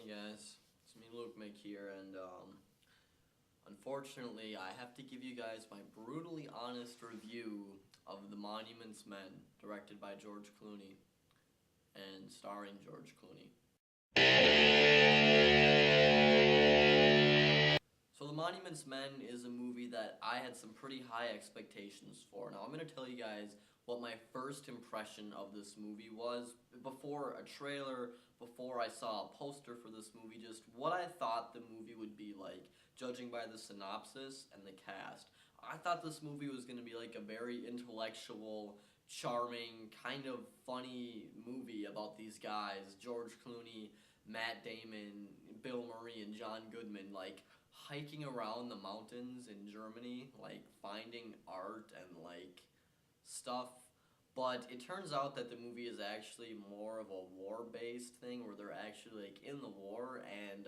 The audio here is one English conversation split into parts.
Hey guys, it's me lukemick here, and unfortunately I have to give you guys my brutally honest review of The Monuments Men, directed by George Clooney and starring George Clooney. So The Monuments Men is a movie that I had some pretty high expectations for. Now I'm going to tell you guys what my first impression of this movie was before a trailer, before I saw a poster for this movie, just what I thought the movie would be like, judging by the synopsis and the cast. I thought this movie was going to be like a very intellectual, charming, kind of funny movie about these guys, George Clooney, Matt Damon, Bill Murray, and John Goodman, like hiking around the mountains in Germany, like finding art and like stuff. But it turns out that the movie is actually more of a war-based thing where they're actually like in the war, and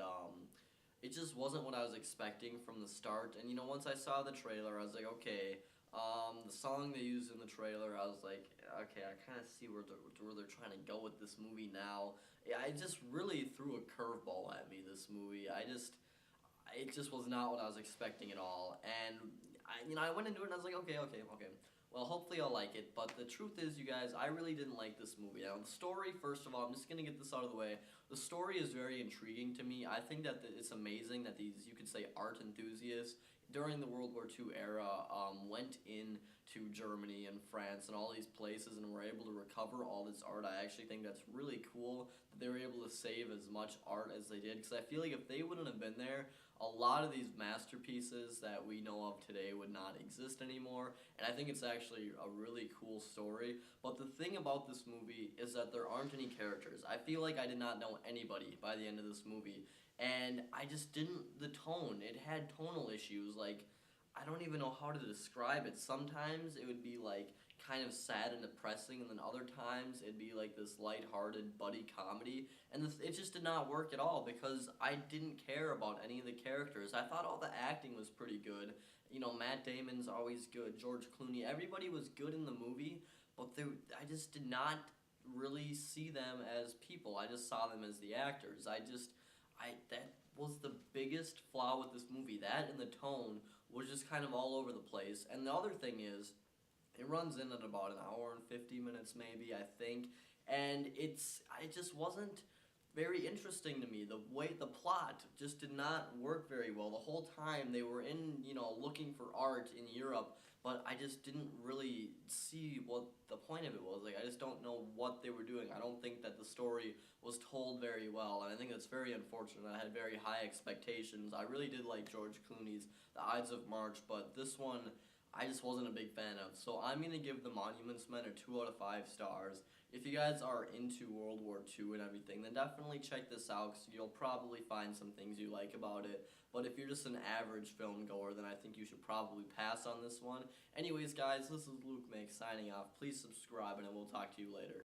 it just wasn't what I was expecting from the start. And once I saw the trailer, I was like, okay. The song they used in the trailer, I was like, okay, I kind of see where they're trying to go with this movie now. I just really threw a curveball at me. This movie, it just was not what I was expecting at all. And I went into it and I was like, okay, okay, okay. Well, hopefully I'll like it. But the truth is, you guys, I really didn't like this movie. Now, the story, first of all, I'm just gonna get this out of the way. The story is very intriguing to me. I think that it's amazing that these, you could say, art enthusiasts during the World War II era went into Germany and France and all these places and were able to recover all this art. I actually think that's really cool that they were able to save as much art as they did, because I feel like if they wouldn't have been there, a lot of these masterpieces that we know of today would not exist anymore. And I think it's actually a really cool story. But the thing about this movie is that there aren't any characters. I feel like I did not know anybody by the end of this movie. And I just didn't, the tone, it had tonal issues. Like, I don't even know how to describe it. Sometimes it would be like kind of sad and depressing, and then other times it'd be like this lighthearted buddy comedy, and it just did not work at all because I didn't care about any of the characters. I thought all the acting was pretty good. Matt Damon's always good, George Clooney, everybody was good in the movie, but I just did not really see them as people. I just saw them as the actors. That was the biggest flaw with this movie. That and the tone was just kind of all over the place. And the other thing is, it runs in at about an hour and 50 minutes, maybe, I think. And it just wasn't very interesting to me. The plot just did not work very well. The whole time they were looking for art in Europe, but I just didn't really see what the point of it was. Like, I just don't know what they were doing. I don't think that the story was told very well, and I think that's very unfortunate. I had very high expectations. I really did like George Clooney's The Ides of March, but this one I just wasn't a big fan of. So I'm going to give The Monuments Men a 2 out of 5 stars. If you guys are into World War II and everything, then definitely check this out, because you'll probably find some things you like about it. But if you're just an average film goer, then I think you should probably pass on this one. Anyways, guys, this is lukemick signing off. Please subscribe, and I will talk to you later.